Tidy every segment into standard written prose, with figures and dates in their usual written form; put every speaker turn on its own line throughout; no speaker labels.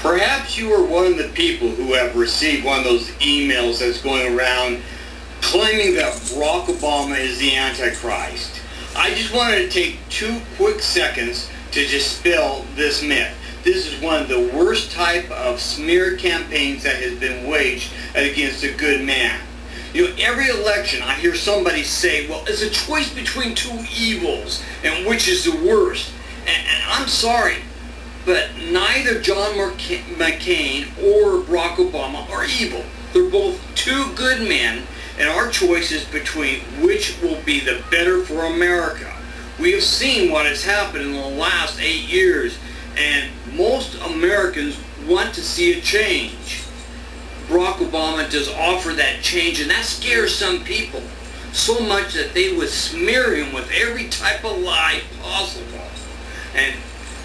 Perhaps you are one of the people who have received one of those emails that's going around claiming that Barack Obama is the Antichrist. I just wanted to take 2 quick seconds to dispel this myth. This is one of the worst type of smear campaigns that has been waged against a good man. You know, every election I hear somebody say, well, it's a choice between 2 evils, and which is the worst? And I'm sorry, but neither John McCain or Barack Obama are evil. They're both 2 good men, and our choice is between which will be the better for America. We have seen what has happened in the last 8 years, and most Americans want to see a change. Barack Obama does offer that change, and that scares some people so much that they would smear him with every type of lie possible. And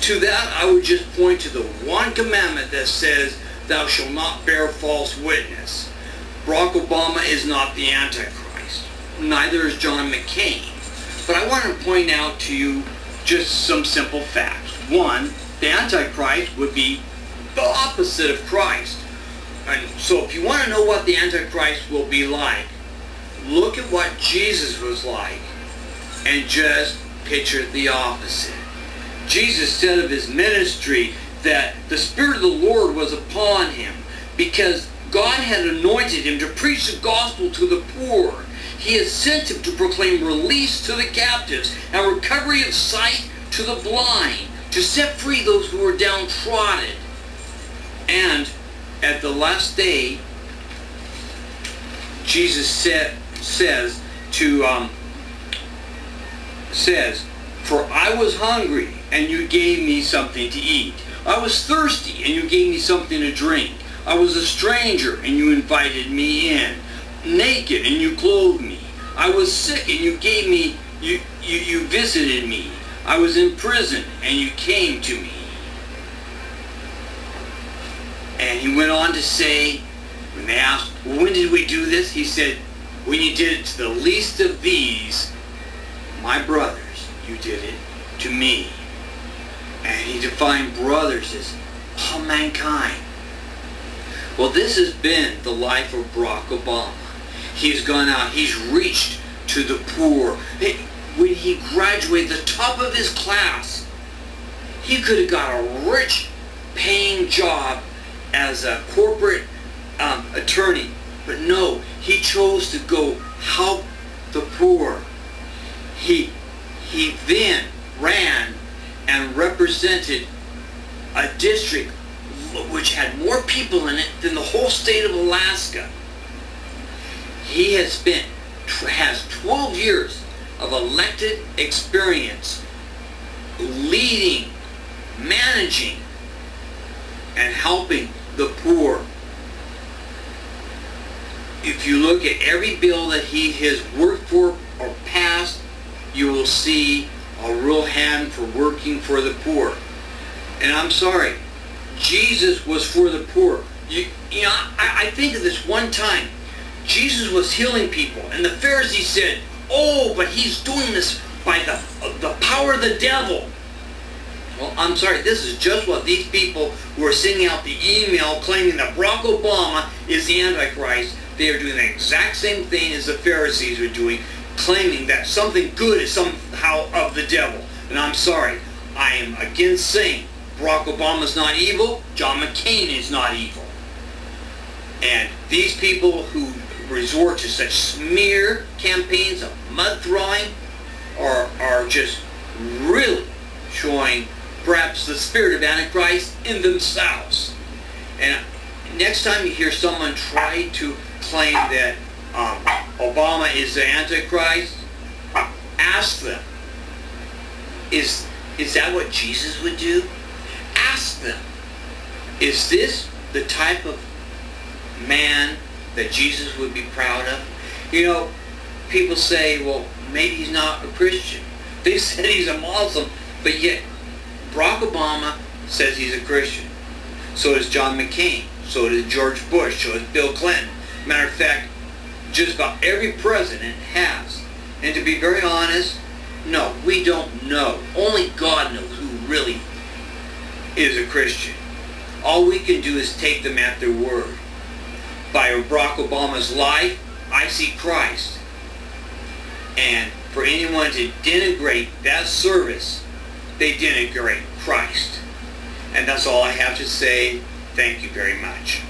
to that, I would just point to the one commandment that says, thou shalt not bear false witness. Barack Obama is not the Antichrist. Neither is John McCain. But I want to point out to you just some simple facts. One, the Antichrist would be the opposite of Christ. And so if you want to know what the Antichrist will be like, look at what Jesus was like and just picture the opposite. Jesus said of his ministry that the Spirit of the Lord was upon him because God had anointed him to preach the gospel to the poor. He had sent him to proclaim release to the captives and recovery of sight to the blind, to set free those who were downtrodden. And at the last day, Jesus says, for I was hungry, and you gave me something to eat. I was thirsty, and you gave me something to drink. I was a stranger, and you invited me in. Naked, and you clothed me. I was sick, and you gave me, you visited me. I was in prison, and you came to me. And he went on to say, when they asked, well, when did we do this? He said, when you did it to the least of these, my brothers, you did it to me. And he defined brothers as all mankind. Well, this has been the life of Barack Obama. He's gone out, he's reached to the poor. When he graduated, the top of his class, he could have got a rich paying job as a corporate attorney. But no, he chose to go help the poor. He then ran and represented a district which had more people in it than the whole state of Alaska. He has 12 years of elected experience leading, managing, and helping the poor. If you look at every bill that he has worked for or passed, you will see a real hand for working for the poor. And I'm sorry, Jesus was for the poor. You know, I think of this one time. Jesus was healing people, and the Pharisees said, oh, but he's doing this by the power of the devil. Well, I'm sorry, this is just what these people who are sending out the email claiming that Barack Obama is the Antichrist, they are doing the exact same thing as the Pharisees are doing, claiming that something good is somehow of the devil. And I'm sorry, I am against saying Barack Obama is not evil, John McCain is not evil. And these people who resort to such smear campaigns of mud throwing are just really showing perhaps the spirit of Antichrist in themselves. And next time you hear someone try to claim that Obama is the Antichrist, ask them, is that what Jesus would do? Ask them, is this the type of man that Jesus would be proud of? You know, people say, well, maybe he's not a Christian. They said he's a Muslim, but yet Barack Obama says he's a Christian. So does John McCain. So does George Bush. So does Bill Clinton. Matter of fact, just about every president has. And to be very honest, no, we don't know. Only God knows who really is a Christian. All we can do is take them at their word. By Barack Obama's life, I see Christ. And for anyone to denigrate that service, they denigrate Christ. And that's all I have to say. Thank you very much.